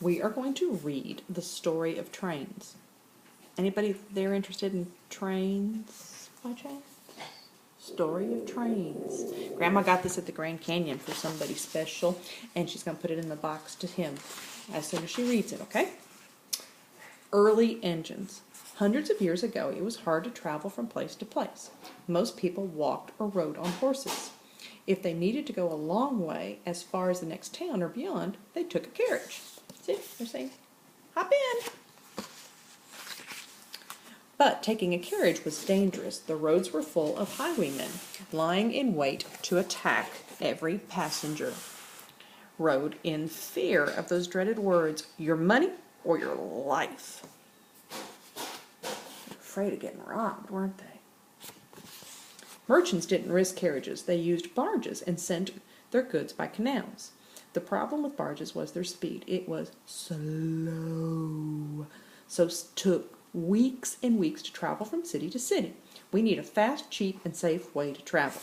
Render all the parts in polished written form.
We are going to read the story of trains. Anybody there interested in trains by chance? Story of trains. Grandma got this at the Grand Canyon for somebody special, and she's going to put it in the box to him as soon as she reads it, okay? Early engines. Hundreds of years ago, it was hard to travel from place to place. Most people walked or rode on horses. If they needed to go a long way, as far as the next town or beyond, they took a carriage. See, they're saying, hop in. But taking a carriage was dangerous. The roads were full of highwaymen, lying in wait to attack every passenger. Rode in fear of those dreaded words, your money or your life. Afraid of getting robbed, weren't they? Merchants didn't risk carriages. They used barges and sent their goods by canals. The problem with barges was their speed. It was slow. So it took weeks and weeks to travel from city to city. We need a fast, cheap, and safe way to travel.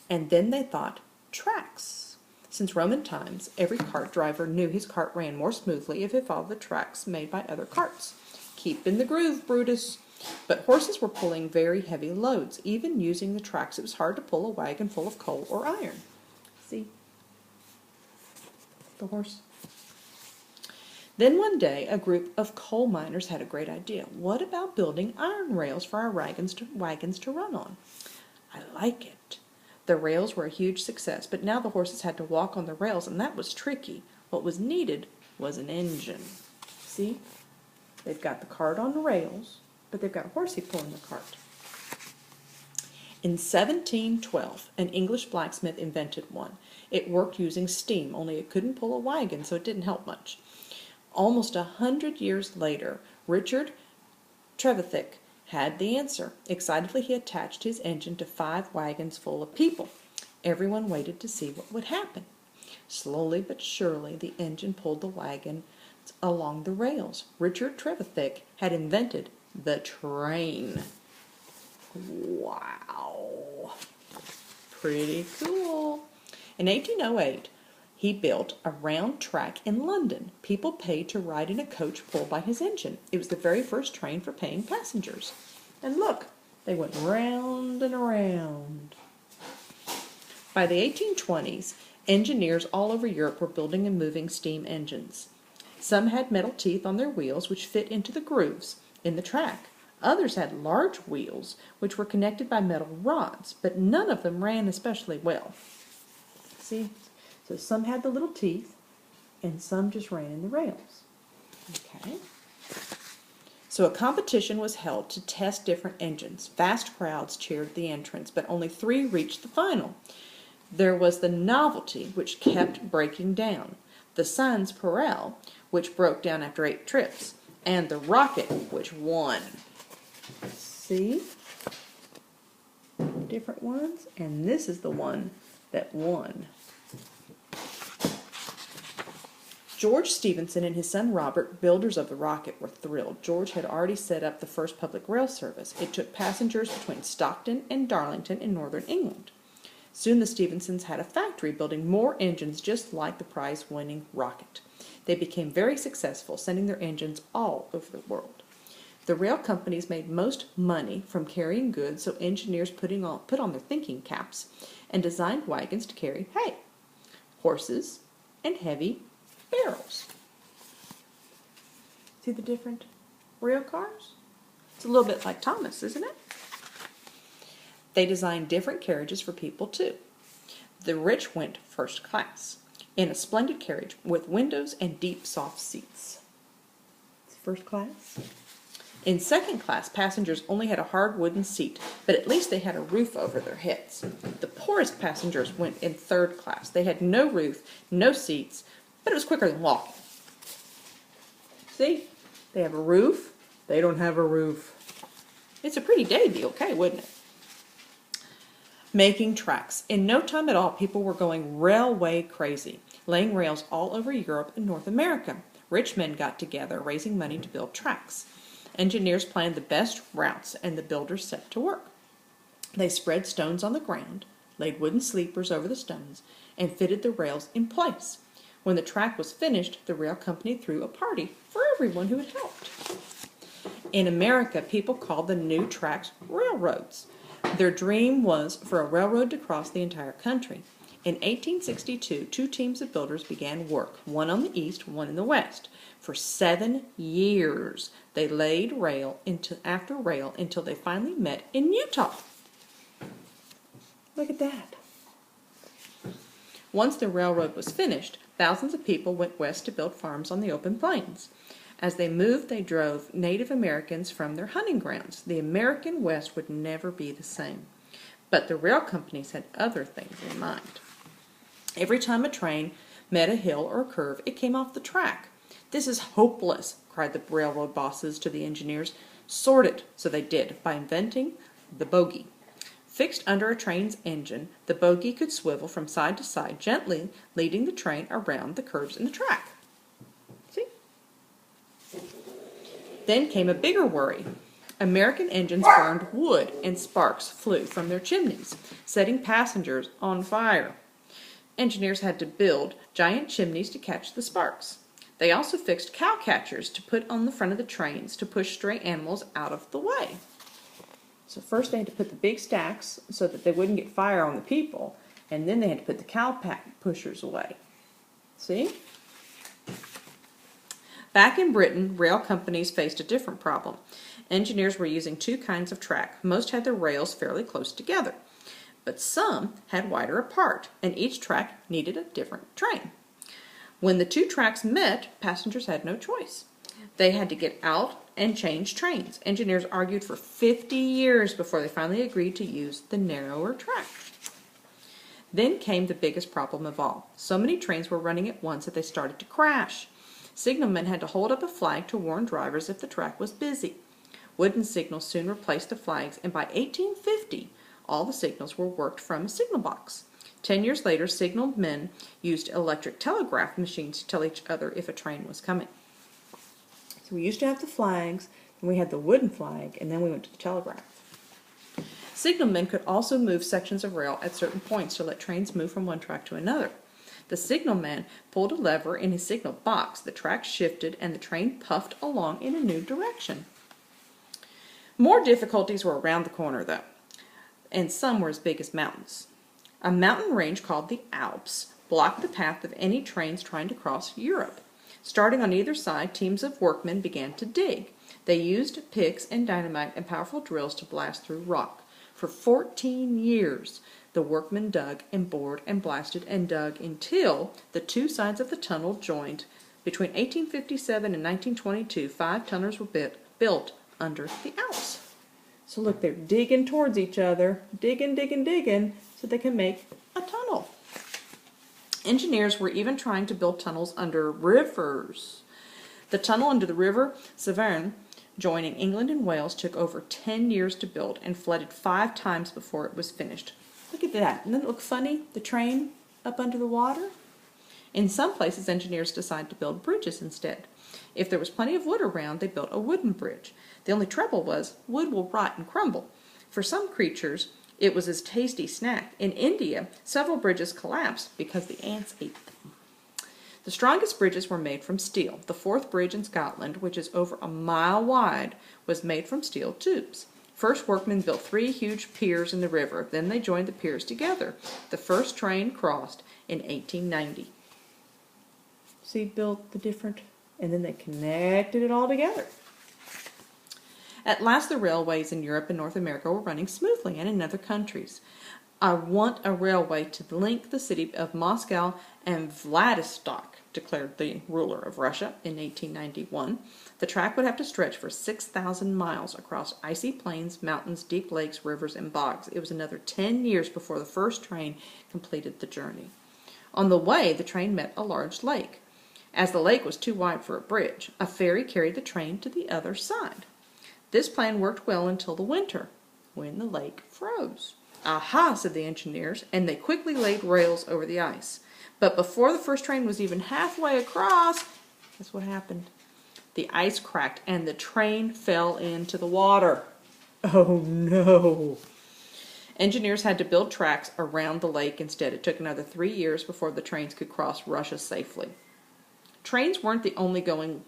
And then they thought, tracks. Since Roman times, every cart driver knew his cart ran more smoothly if it followed the tracks made by other carts. Keep in the groove, Brutus. But horses were pulling very heavy loads. Even using the tracks, it was hard to pull a wagon full of coal or iron. See? The horse. Then one day, a group of coal miners had a great idea. What about building iron rails for our wagons to run on? I like it. The rails were a huge success, but now the horses had to walk on the rails, and that was tricky. What was needed was an engine. See? They've got the cart on the rails, but they've got a horsey pulling the cart. In 1712, an English blacksmith invented one. It worked using steam, only it couldn't pull a wagon, so it didn't help much. Almost 100 years later, Richard Trevithick had the answer. Excitedly, he attached his engine to 5 wagons full of people. Everyone waited to see what would happen. Slowly but surely, the engine pulled the wagon along the rails. Richard Trevithick had invented the train. Wow. Pretty cool. In 1808, he built a round track in London. People paid to ride in a coach pulled by his engine. It was the very first train for paying passengers. And look, they went round and around. By the 1820s, engineers all over Europe were building and moving steam engines. Some had metal teeth on their wheels which fit into the grooves in the track. Others had large wheels which were connected by metal rods, but none of them ran especially well. See? So some had the little teeth, and some just ran in the rails. Okay. So a competition was held to test different engines. Vast crowds cheered the entrants, but only 3 reached the final. There was the Novelty, which kept breaking down, the Sans Pareil, which broke down after 8 trips, and the Rocket, which won. See? Different ones, and this is the one that won. George Stephenson and his son Robert, builders of the Rocket, were thrilled. George had already set up the first public rail service. It took passengers between Stockton and Darlington in northern England. Soon the Stephensons had a factory building more engines just like the prize-winning Rocket. They became very successful, sending their engines all over the world. The rail companies made most money from carrying goods, so engineers put on their thinking caps and designed wagons to carry hay, horses, and heavy barrels. See the different rail cars? It's a little bit like Thomas, isn't it? They designed different carriages for people too. The rich went first class in a splendid carriage with windows and deep soft seats. It's first class. In second class, passengers only had a hard wooden seat, but at least they had a roof over their heads. The poorest passengers went in third class. They had no roof, no seats, but it was quicker than walking. See? They have a roof. They don't have a roof. It's a pretty day be okay, wouldn't it? Making tracks. In no time at all, people were going railway crazy, laying rails all over Europe and North America. Rich men got together, raising money to build tracks. Engineers planned the best routes, and the builders set to work. They spread stones on the ground, laid wooden sleepers over the stones, and fitted the rails in place. When the track was finished, the rail company threw a party for everyone who had helped. In America, people called the new tracks railroads. Their dream was for a railroad to cross the entire country. In 1862, two teams of builders began work, one on the east, one in the west. For 7 years, they laid rail after rail until they finally met in Utah. Look at that. Once the railroad was finished, thousands of people went west to build farms on the open plains. As they moved, they drove Native Americans from their hunting grounds. The American West would never be the same. But the rail companies had other things in mind. Every time a train met a hill or a curve, it came off the track. "This is hopeless," cried the railroad bosses to the engineers. "Sort it." So they did, by inventing the bogie. Fixed under a train's engine, the bogie could swivel from side to side, gently leading the train around the curves in the track. See? Then came a bigger worry. American engines burned wood and sparks flew from their chimneys, setting passengers on fire. Engineers had to build giant chimneys to catch the sparks. They also fixed cow catchers to put on the front of the trains to push stray animals out of the way. So first they had to put the big stacks so that they wouldn't get fire on the people, and then they had to put the cow pushers away. See? Back in Britain, rail companies faced a different problem. Engineers were using two kinds of track. Most had their rails fairly close together, but some had wider apart, and each track needed a different train. When the two tracks met, passengers had no choice. They had to get out and change trains. Engineers argued for 50 years before they finally agreed to use the narrower track. Then came the biggest problem of all. So many trains were running at once that they started to crash. Signalmen had to hold up a flag to warn drivers if the track was busy. Wooden signals soon replaced the flags, and by 1850, all the signals were worked from a signal box. 10 years later, signalmen used electric telegraph machines to tell each other if a train was coming. So we used to have the flags, and we had the wooden flag, and then we went to the telegraph. Signalmen could also move sections of rail at certain points to let trains move from one track to another. The signalman pulled a lever in his signal box, the track shifted, and the train puffed along in a new direction. More difficulties were around the corner, though, and some were as big as mountains. A mountain range called the Alps blocked the path of any trains trying to cross Europe. Starting on either side, teams of workmen began to dig. They used picks and dynamite and powerful drills to blast through rock. For 14 years, the workmen dug and bored and blasted and dug until the two sides of the tunnel joined. Between 1857 and 1922, 5 tunnels were built under the Alps. So look, they're digging towards each other, digging, so they can make a tunnel. Engineers were even trying to build tunnels under rivers. The tunnel under the river Severn, joining England and Wales, took over 10 years to build and flooded 5 times before it was finished. Look at that. Doesn't it look funny? The train up under the water? In some places, engineers decided to build bridges instead. If there was plenty of wood around, they built a wooden bridge. The only trouble was, wood will rot and crumble. For some creatures, it was a tasty snack. In India, several bridges collapsed because the ants ate them. The strongest bridges were made from steel. The Forth Bridge in Scotland, which is over a mile wide, was made from steel tubes. First, workmen built 3 huge piers in the river. Then they joined the piers together. The first train crossed in 1890. See, built the different, and then they connected it all together. At last, the railways in Europe and North America were running smoothly, and in other countries. "I want a railway to link the city of Moscow and Vladivostok," declared the ruler of Russia in 1891. The track would have to stretch for 6,000 miles across icy plains, mountains, deep lakes, rivers, and bogs. It was another 10 years before the first train completed the journey. On the way, the train met a large lake. As the lake was too wide for a bridge, a ferry carried the train to the other side. This plan worked well until the winter, when the lake froze. "Aha," said the engineers, and they quickly laid rails over the ice. But before the first train was even halfway across, guess what happened? The ice cracked and the train fell into the water. Oh no! Engineers had to build tracks around the lake instead. It took another 3 years before the trains could cross Russia safely. Trains weren't only going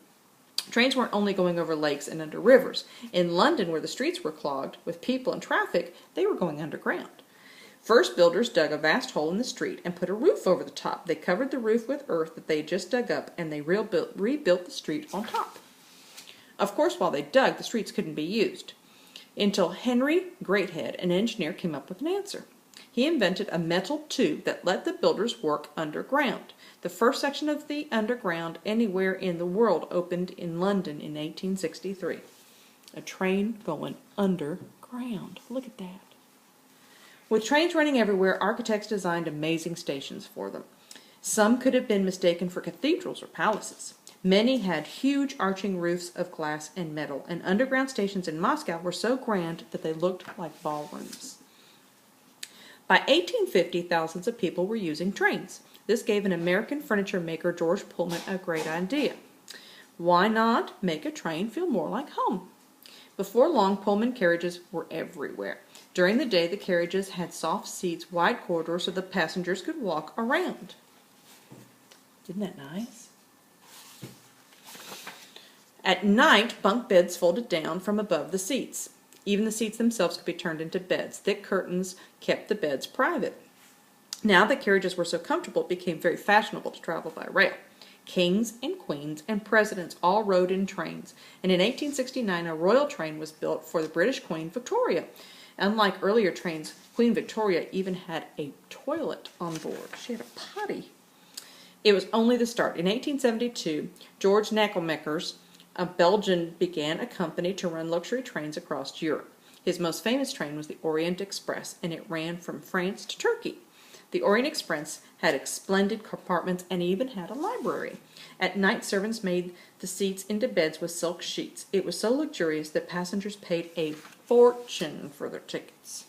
over lakes and under rivers. In London, where the streets were clogged with people and traffic, they were going underground. First, builders dug a vast hole in the street and put a roof over the top. They covered the roof with earth that they had just dug up, and they rebuilt the street on top. Of course, while they dug, the streets couldn't be used, until Henry Greathead, an engineer, came up with an answer. He invented a metal tube that let the builders work underground. The first section of the underground anywhere in the world opened in London in 1863. A train going underground. Look at that. With trains running everywhere, architects designed amazing stations for them. Some could have been mistaken for cathedrals or palaces. Many had huge arching roofs of glass and metal, and underground stations in Moscow were so grand that they looked like ballrooms. By 1850, thousands of people were using trains. This gave an American furniture maker, George Pullman, a great idea. Why not make a train feel more like home? Before long, Pullman carriages were everywhere. During the day, the carriages had soft seats, wide corridors, so the passengers could walk around. Isn't that nice? At night, bunk beds folded down from above the seats. Even the seats themselves could be turned into beds. Thick curtains kept the beds private. Now that carriages were so comfortable, it became very fashionable to travel by rail. Kings and queens and presidents all rode in trains, and in 1869 a royal train was built for the British Queen Victoria. Unlike earlier trains, Queen Victoria even had a toilet on board. She had a potty. It was only the start. In 1872, George Nackelmakers, a Belgian, began a company to run luxury trains across Europe. His most famous train was the Orient Express, and it ran from France to Turkey. The Orient Express had splendid compartments and even had a library. At night, servants made the seats into beds with silk sheets. It was so luxurious that passengers paid a fortune for their tickets.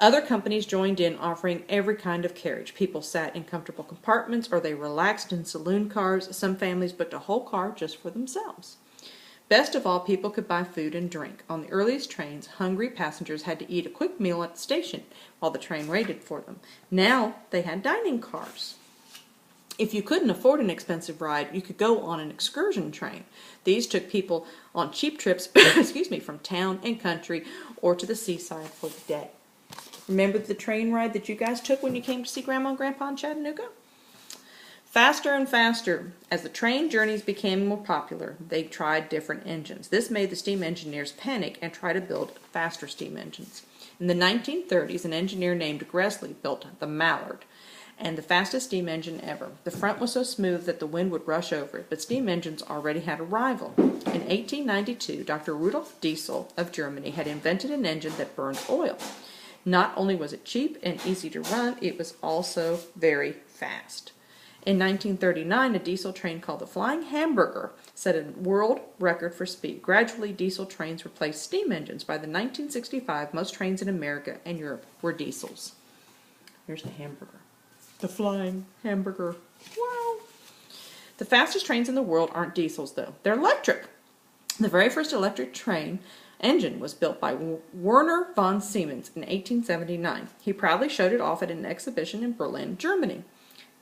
Other companies joined in, offering every kind of carriage. People sat in comfortable compartments or they relaxed in saloon cars. Some families booked a whole car just for themselves. Best of all, people could buy food and drink. On the earliest trains, hungry passengers had to eat a quick meal at the station while the train waited for them. Now they had dining cars. If you couldn't afford an expensive ride, you could go on an excursion train. These took people on cheap trips from town and country or to the seaside for the day. Remember the train ride that you guys took when you came to see Grandma and Grandpa in Chattanooga? Faster and faster. As the train journeys became more popular, they tried different engines. This made the steam engineers panic and try to build faster steam engines. In the 1930s, an engineer named Gresley built the Mallard, and the fastest steam engine ever. The front was so smooth that the wind would rush over it, but steam engines already had a rival. In 1892, Dr. Rudolf Diesel of Germany had invented an engine that burned oil. Not only was it cheap and easy to run, it was also very fast. In 1939, a diesel train called the Flying Hamburger set a world record for speed. Gradually, diesel trains replaced steam engines. By the 1965, most trains in America and Europe were diesels. Here's the hamburger. The Flying Hamburger. Wow! The fastest trains in the world aren't diesels, though. They're electric. The very first electric train engine was built by Werner von Siemens in 1879. He proudly showed it off at an exhibition in Berlin, Germany.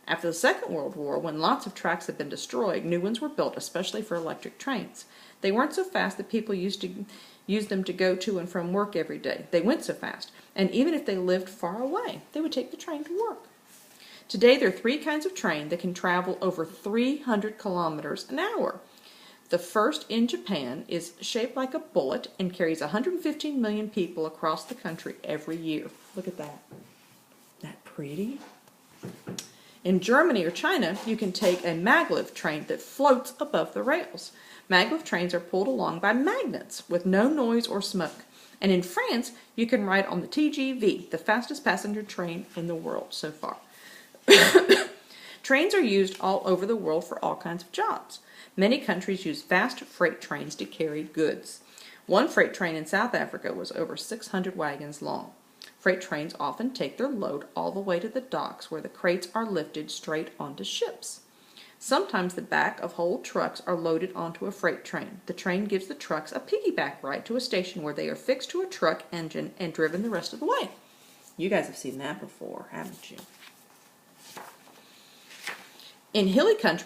After the Second World War, when lots of tracks had been destroyed, new ones were built, especially for electric trains. They weren't so fast that people used to use them to go to and from work every day. They went so fast, and even if they lived far away, they would take the train to work. Today, there are three kinds of train that can travel over 300 kilometers an hour. The first in Japan is shaped like a bullet and carries 115 million people across the country every year. Look at that. Isn't that pretty? In Germany or China, you can take a maglev train that floats above the rails. Maglev trains are pulled along by magnets with no noise or smoke. And in France, you can ride on the TGV, the fastest passenger train in the world so far. Trains are used all over the world for all kinds of jobs. Many countries use fast freight trains to carry goods. One freight train in South Africa was over 600 wagons long. Freight trains often take their load all the way to the docks where the crates are lifted straight onto ships. Sometimes the back of whole trucks are loaded onto a freight train. The train gives the trucks a piggyback ride to a station where they are fixed to a truck engine and driven the rest of the way. You guys have seen that before, haven't you? In hilly country,